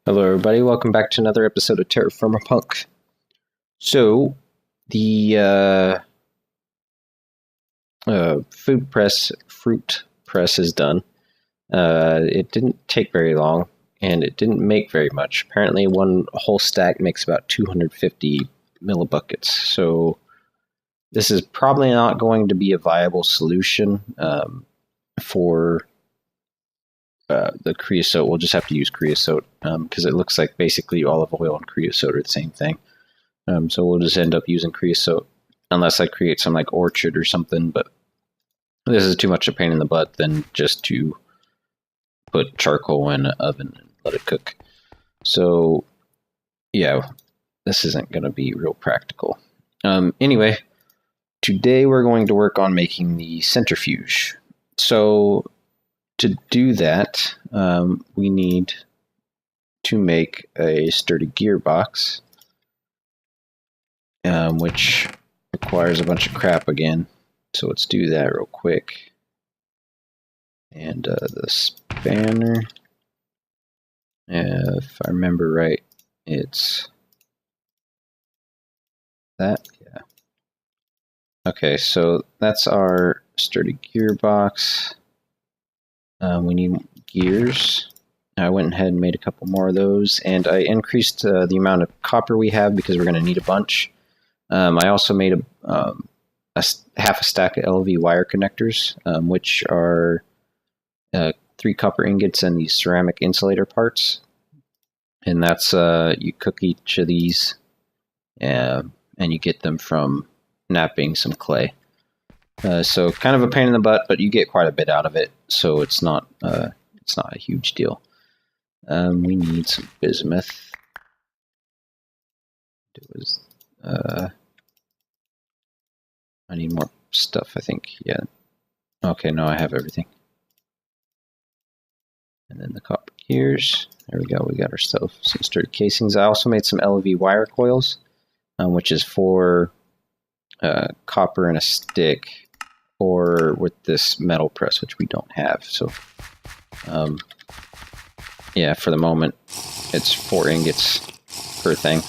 Hello everybody, welcome back to another episode of TerraFirmaPunk. So, the fruit press is done. It didn't take very long, and it didn't make very much. Apparently one whole stack makes about 250 millibuckets, so this is probably not going to be a viable solution for the creosote. We'll just have to use creosote, because it looks like basically olive oil and creosote are the same thing. So we'll just end up using creosote unless I create some like orchard or something, but this is too much a pain in the butt than just to put charcoal in an oven and let it cook. So yeah, this isn't going to be real practical. Anyway, today we're going to work on making the centrifuge. So to do that, we need to make a sturdy gearbox, which requires a bunch of crap again. So let's do that real quick. And the spanner, if I remember right, it's that, yeah. Okay, so that's our sturdy gearbox. We need gears. I went ahead and made a couple more of those, and I increased the amount of copper we have because we're going to need a bunch. I also made half a stack of LV wire connectors, which are 3 copper ingots and these ceramic insulator parts. And that's, you cook each of these, and you get them from knapping some clay. So kind of a pain in the butt, but you get quite a bit out of it, so it's not a huge deal. We need some bismuth. I need more stuff, I think. Yeah. Okay, no, I have everything. And then the copper gears. There we go. We got ourselves some sturdy casings. I also made some LV wire coils, which is for copper and a stick, or with this metal press, which we don't have. So, yeah, for the moment, it's 4 ingots per thing.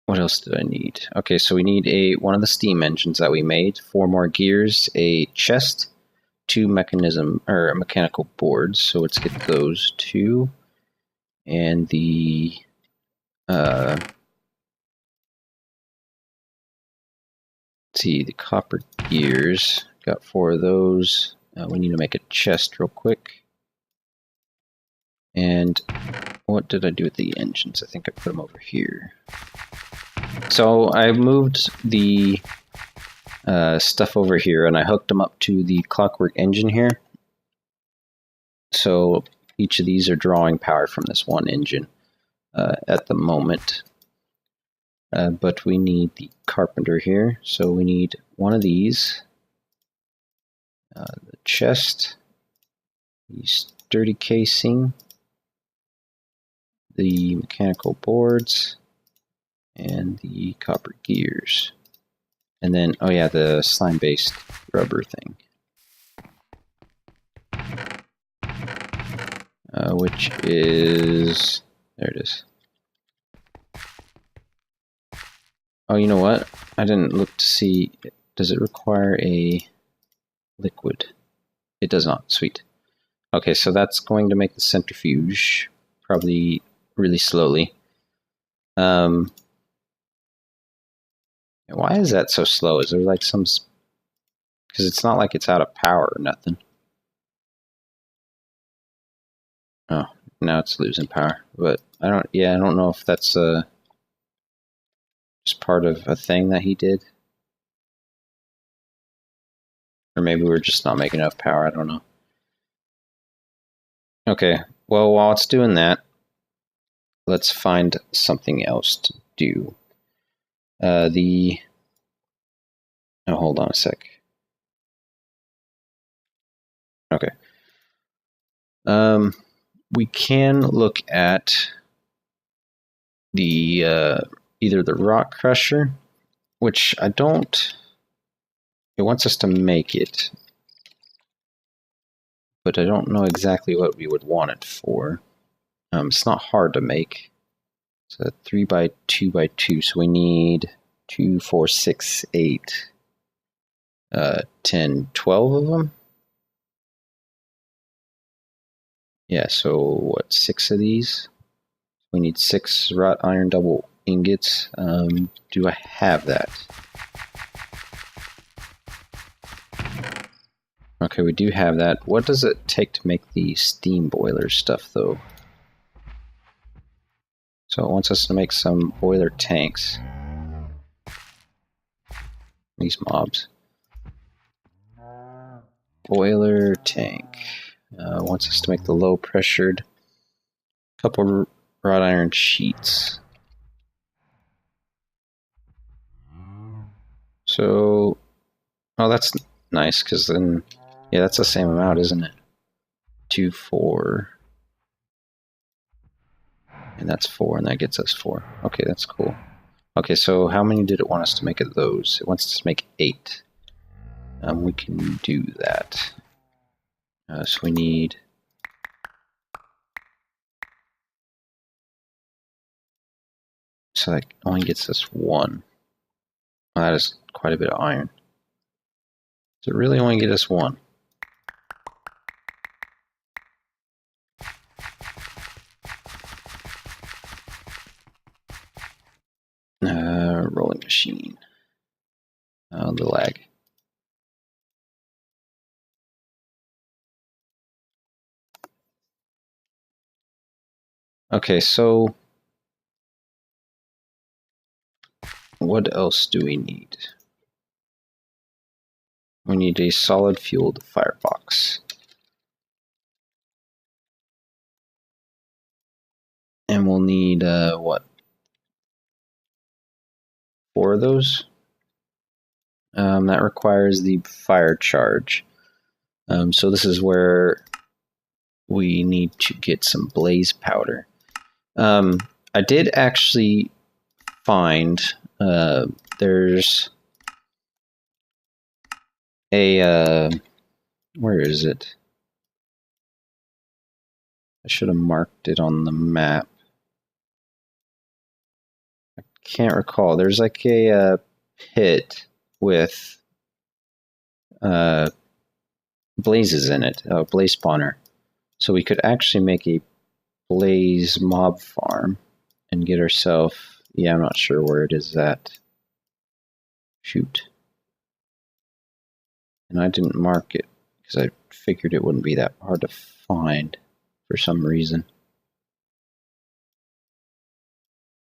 What else did I need? Okay, so we need one of the steam engines that we made, 4 more gears, a chest, 2 mechanical boards. So let's get those 2, and the let's see, the copper gears. Got 4 of those. We need to make a chest real quick. And what did I do with the engines? I think I put them over here. So I moved the stuff over here, and I hooked them up to the clockwork engine here. So each of these are drawing power from this one engine at the moment. But we need the carpenter here, so we need one of these, the chest, the sturdy casing, the mechanical boards, and the copper gears. And then, oh yeah, the slime-based rubber thing. Which is... there it is. Oh, you know what? I didn't look to see... does it require a liquid? It does not. Sweet. Okay, so that's going to make the centrifuge. Probably really slowly. Why is that so slow? Is there like some... because it's not like it's out of power or nothing. Oh, now it's losing power. But I don't know if that's just part of a thing that he did. Or maybe we're just not making enough power, I don't know. Okay, well, while it's doing that, let's find something else to do. Oh, hold on a sec. Okay. We can look at the either the rock crusher, which I don't... it wants us to make it, but I don't know exactly what we would want it for. It's not hard to make. It's a 3x2x2, so we need 2, 4, 6, 8, 10, 12 of them. Yeah, so what, 6 of these? We need 6 wrought iron double ingots. Do I have that? Okay, we do have that. What does it take to make the steam boiler stuff, though? So it wants us to make some boiler tanks. These mobs. Boiler tank. Wants us to make the low pressured. Couple wrought iron sheets. So, oh, that's nice, because then, yeah, that's the same amount, isn't it? 2, 4. And that's 4, and that gets us 4. Okay, that's cool. Okay, so how many did it want us to make of those? It wants us to make 8. We can do that. So we need... So that only gets us 1. Well, that is quite a bit of iron. So it really only get us 1. Rolling machine. The lag. Okay, so what else do we need? We need a solid fueled firebox. And we'll need, what? 4 of those? That requires the fire charge. So this is where we need to get some blaze powder. I did actually find there's a where is it? I should have marked it on the map. I can't recall. There's like a pit with blazes in it, a blaze spawner. So we could actually make a blaze mob farm and get ourselves, yeah, I'm not sure where it is at. Shoot. And I didn't mark it because I figured it wouldn't be that hard to find for some reason.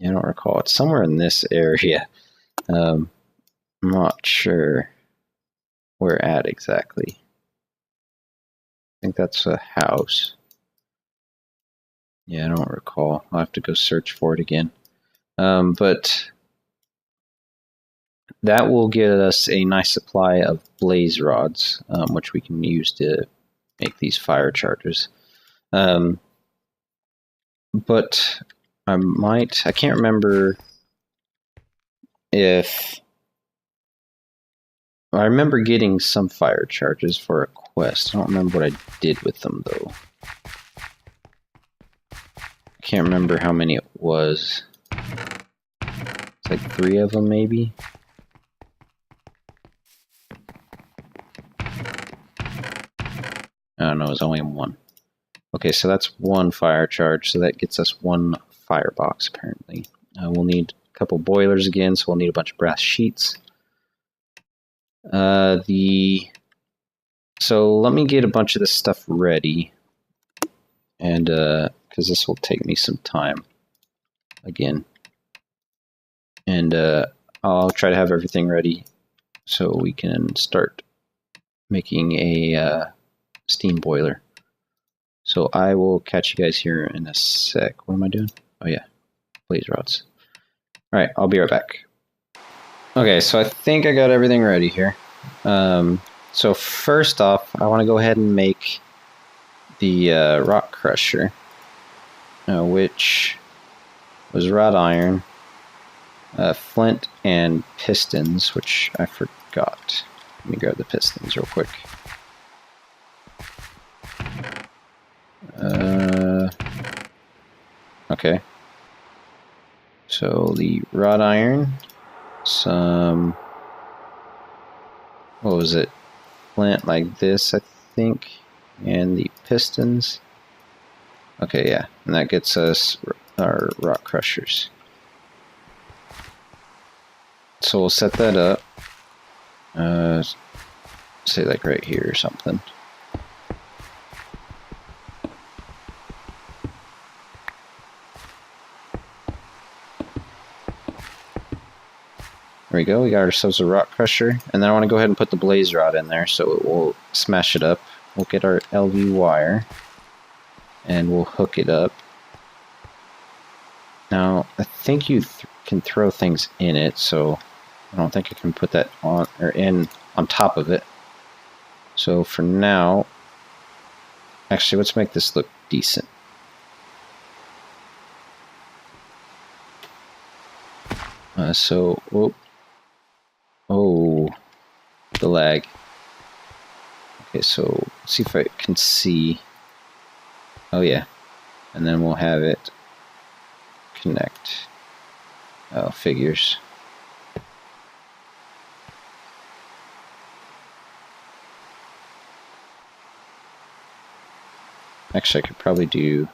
Yeah, I don't recall. It's somewhere in this area. I'm not sure where at exactly. I think that's a house. Yeah, I don't recall. I'll have to go search for it again. But that will get us a nice supply of blaze rods, which we can use to make these fire chargers. But I can't remember if... I remember getting some fire charges for a quest. I don't remember what I did with them, though. I can't remember how many it was. It's like 3 of them, maybe? I don't know, it was only 1. Okay, so that's 1 fire charge, so that gets us 1 firebox, apparently. We'll need a couple boilers again, so we'll need a bunch of brass sheets. So let me get a bunch of this stuff ready, and because this will take me some time again, and I'll try to have everything ready so we can start making a steam boiler. So I will catch you guys here in a sec. What am I doing? Oh yeah, blaze rods. All right, I'll be right back. Okay, so I think I got everything ready here. So first off, I want to go ahead and make the rock crusher, which was wrought iron, flint, and pistons, which I forgot. Let me grab the pistons real quick. Okay. So the wrought iron, some, what was it? Flint like this, I think, and the pistons. Okay, yeah, and that gets us our rock crushers. So we'll set that up. Say like right here or something. There we go, we got ourselves a rock crusher, and then I want to go ahead and put the blaze rod in there so it will smash it up. We'll get our LV wire, and we'll hook it up. Now, I think you can throw things in it, so I don't think I can put that on, or in, on top of it. So for now, actually, let's make this look decent. Oh, the lag. Okay, so let's see if I can see. Oh yeah, and then we'll have it connect. Oh, figures. Actually, I could probably do.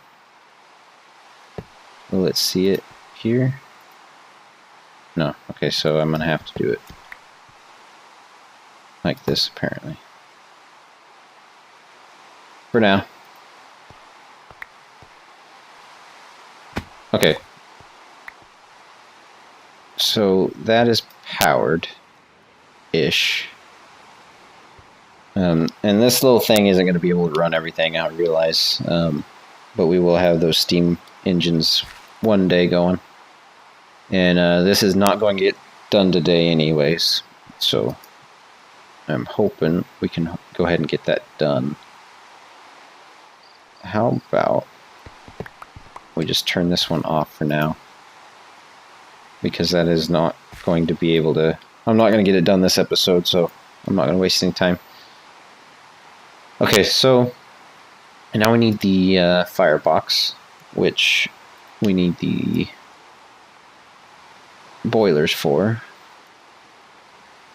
Well, let's see it here. No, okay, so I'm gonna have to do it like this, apparently. For now. Okay. So that is powered-ish. And this little thing isn't going to be able to run everything, I realize. But we will have those steam engines one day going. And this is not going to get done today anyways. So I'm hoping we can go ahead and get that done. How about we just turn this one off for now? Because that is not going to be able to... I'm not going to get it done this episode, so I'm not going to waste any time. Okay, so... And now we need the firebox, which we need the boilers for.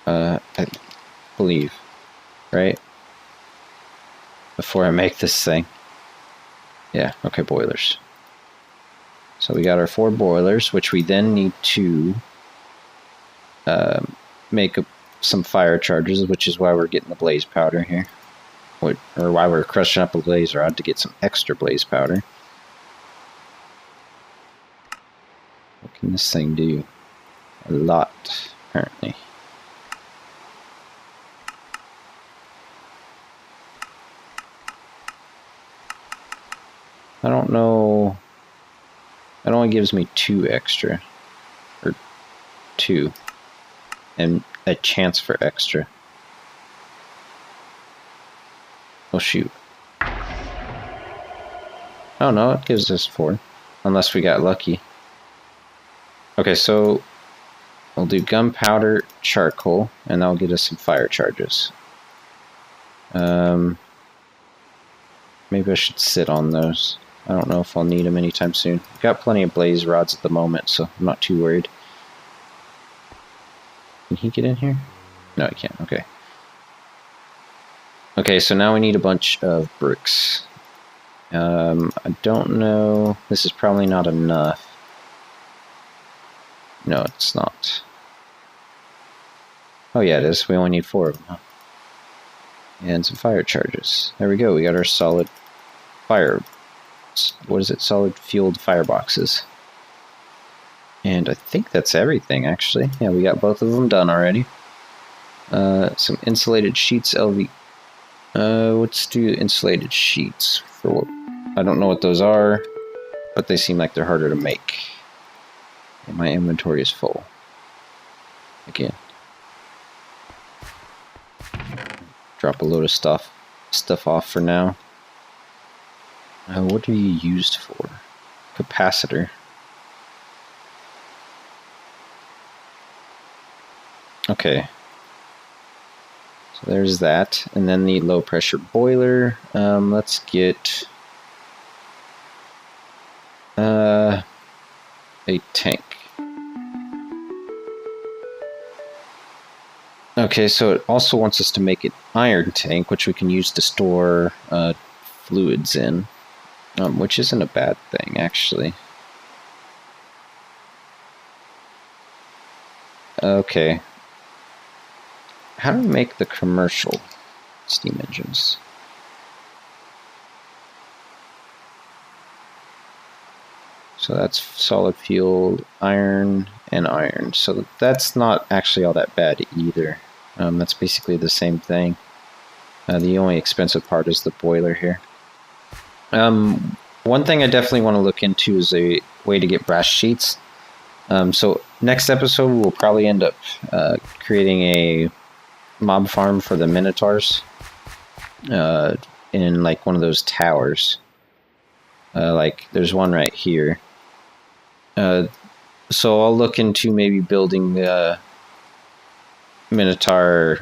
I believe, right? Before I make this thing. Yeah, okay, boilers. So we got our 4 boilers, which we then need to make some fire charges, which is why we're getting the blaze powder here. Or why we're crushing up a blaze rod to get some extra blaze powder. What can this thing do? A lot, apparently. I don't know. It only gives me 2 extra. Or 2. And a chance for extra. Oh shoot. Oh no, it gives us 4. Unless we got lucky. Okay, so we'll do gunpowder, charcoal, and that'll get us some fire charges. Maybe I should sit on those. I don't know if I'll need them anytime soon. I've got plenty of blaze rods at the moment, so I'm not too worried. Can he get in here? No, he can't. Okay. Okay, so now we need a bunch of bricks. I don't know. This is probably not enough. No, it's not. Oh yeah, it is. We only need 4 of them, huh? And some fire charges. There we go. We got our solid fire. What is it? Solid fueled fireboxes. And I think that's everything, actually. Yeah, we got both of them done already. Some insulated sheets, LV. Let's do insulated sheets for what? I don't know what those are, but they seem like they're harder to make. And my inventory is full. Again. Drop a load of stuff off for now. What are you used for? Capacitor. Okay. So there's that. And then the low pressure boiler. Let's get A tank. Okay, so it also wants us to make an iron tank, which we can use to store fluids in, which isn't a bad thing, actually. Okay. How do we make the commercial steam engines? So that's solid fuel, iron, and iron. So that's not actually all that bad either. That's basically the same thing. The only expensive part is the boiler here. One thing I definitely want to look into is a way to get brass sheets. So next episode we'll probably end up creating a mob farm for the Minotaurs in like one of those towers. Like there's one right here. So I'll look into maybe building the Minotaur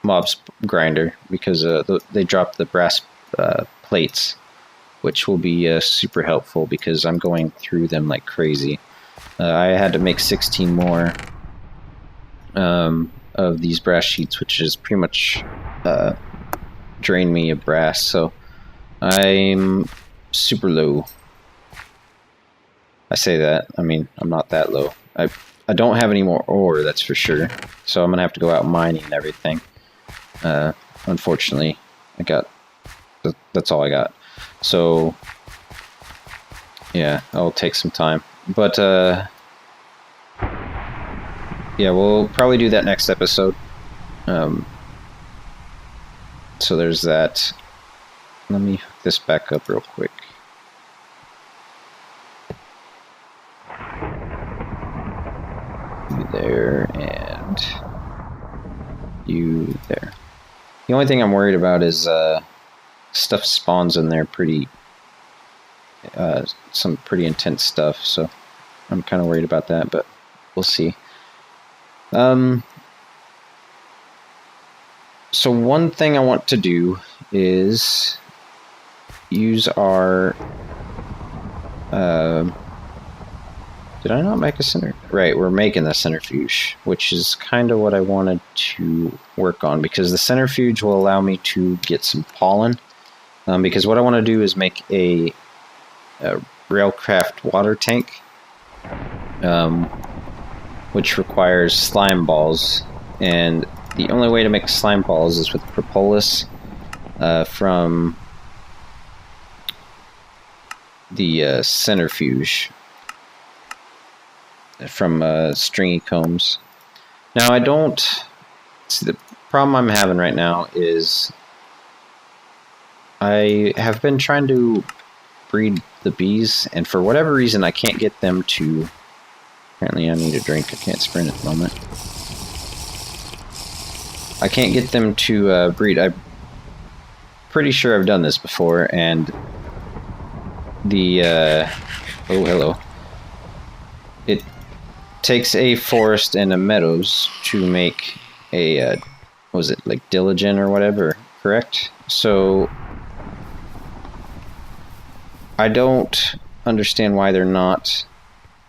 mobs grinder, because they dropped the brass plates, which will be super helpful because I'm going through them like crazy. I had to make 16 more of these brass sheets, which is pretty much drained me of brass, so I'm super low. I say that, I mean, I'm not that low. I don't have any more ore, that's for sure, so I'm gonna have to go out mining and everything. Unfortunately, that's all I got. So yeah, I'll take some time, but yeah, we'll probably do that next episode. So there's that. Let me hook this back up real quick. You there, and you there. The only thing I'm worried about is stuff spawns in there some pretty intense stuff, so I'm kind of worried about that, but we'll see. So one thing I want to do is use our did I not make a center? Right, we're making the centrifuge, which is kind of what I wanted to work on, because the centrifuge will allow me to get some pollen. Because what I want to do is make a railcraft water tank, which requires slime balls, and the only way to make slime balls is with propolis from the centrifuge, from stringy combs. Now I don't see, the problem I'm having right now is I have been trying to breed the bees, and for whatever reason I can't get them to. Apparently I need a drink, I can't sprint at the moment. I can't get them to breed. I'm pretty sure I've done this before, and the oh hello, it takes a forest and a meadows to make a what was it, like diligent or whatever, correct? So I don't understand why they're not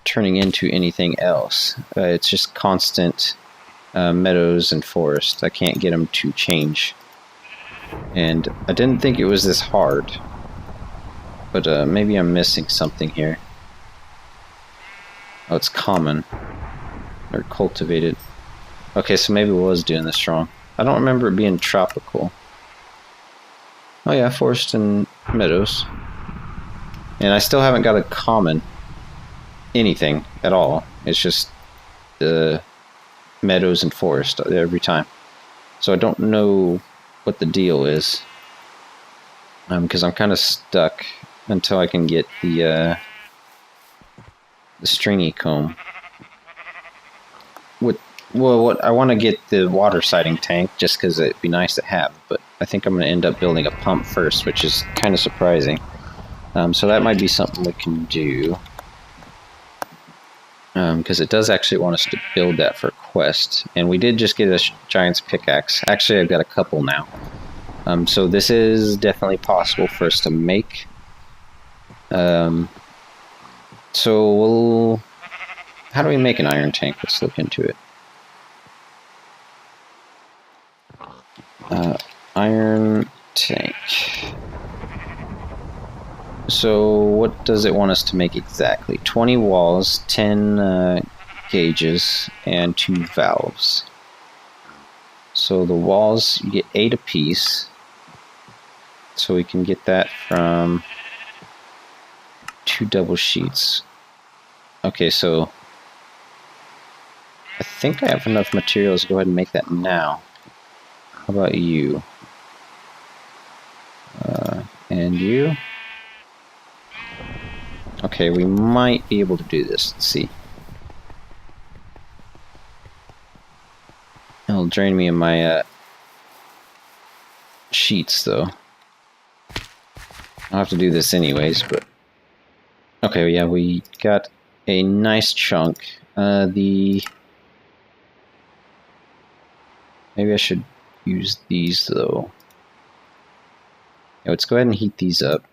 turning into anything else. It's just constant meadows and forest. I can't get them to change, and I didn't think it was this hard, but maybe I'm missing something here. Oh, it's common or cultivated. Okay, so maybe I was doing this wrong. I don't remember it being tropical. Oh yeah, forest and meadows. And I still haven't got a common anything at all. It's just meadows and forest every time. So I don't know what the deal is, because I'm kind of stuck until I can get the stringy comb. What I want to get the water sighting tank just because it'd be nice to have, but I think I'm going to end up building a pump first, which is kind of surprising. So that might be something we can do, because it does actually want us to build that for a quest, and we did just get a giant's pickaxe. Actually, I've got a couple now. So this is definitely possible for us to make. So we'll... How do we make an iron tank? Let's look into it. Iron tank. So what does it want us to make exactly? 20 walls, 10 gauges, and 2 valves. So the walls, you get 8 apiece. So we can get that from 2 double sheets. Okay, so I think I have enough materials to go ahead and make that now. How about you? And you? Okay, we might be able to do this. Let's see. It'll drain me of my sheets, though. I'll have to do this anyways, but... Okay, yeah, we got a nice chunk. Maybe I should use these, though. Yeah, let's go ahead and heat these up.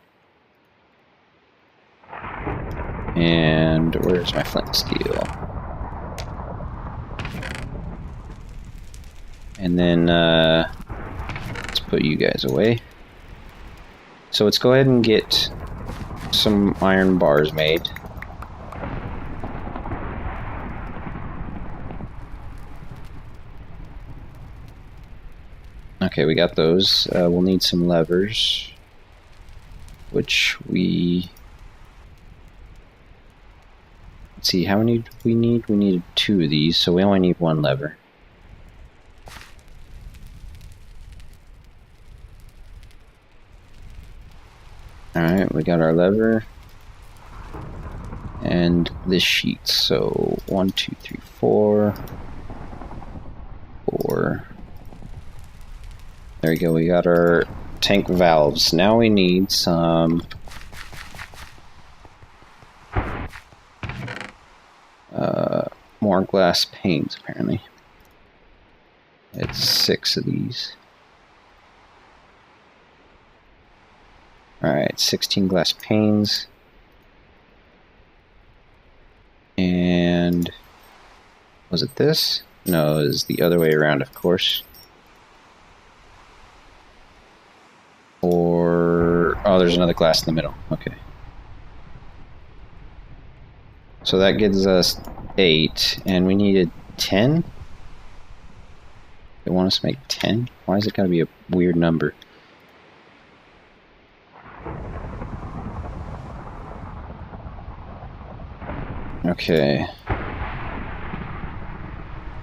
And where's my flint and steel? And then, let's put you guys away. So let's go ahead and get some iron bars made. Okay, we got those. We'll need some levers, which we... Let's see, how many do we need? We needed 2 of these, so we only need 1 lever. Alright, we got our lever. And this sheet, so 1, 2, 3, 4. 4. There we go, we got our tank valves. Now we need some... more glass panes, apparently. It's 6 of these. Alright, 16 glass panes. And... was it this? No, it was the other way around, of course. Or... oh, there's another glass in the middle. Okay. So that gives us 8, and we needed 10? They want us to make 10? Why is it gotta be a weird number? Okay.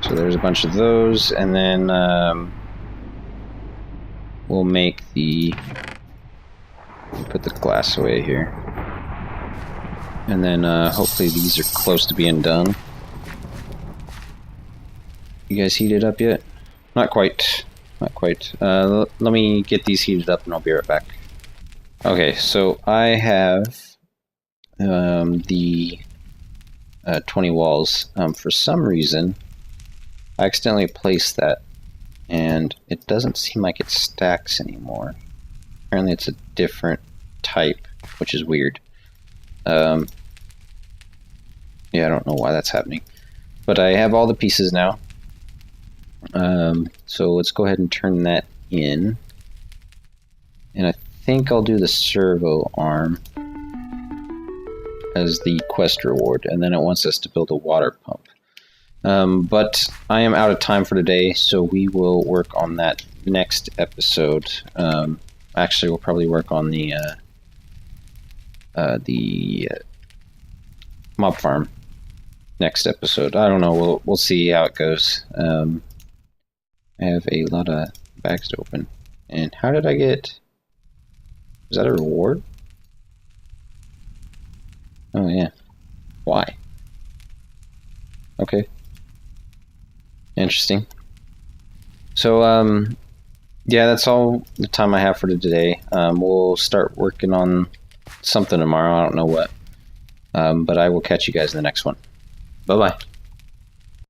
So there's a bunch of those, and then we'll make the... put the glass away here. And then hopefully these are close to being done. You guys heated up yet? Not quite. Not quite. Let me get these heated up and I'll be right back. Okay, so I have the 20 walls. For some reason, I accidentally placed that and it doesn't seem like it stacks anymore. Apparently it's a different type, which is weird. Yeah, I don't know why that's happening. But I have all the pieces now. So let's go ahead and turn that in. And I think I'll do the servo arm as the quest reward. And then it wants us to build a water pump. But I am out of time for today, so we will work on that next episode. Actually, we'll probably work on the mob farm next episode. I don't know. We'll see how it goes. I have a lot of bags to open. And how did I get... was that a reward? Oh yeah. Why? Okay. Interesting. So yeah, that's all the time I have for today. We'll start working on something tomorrow. I don't know what. But I will catch you guys in the next one. Bye-bye.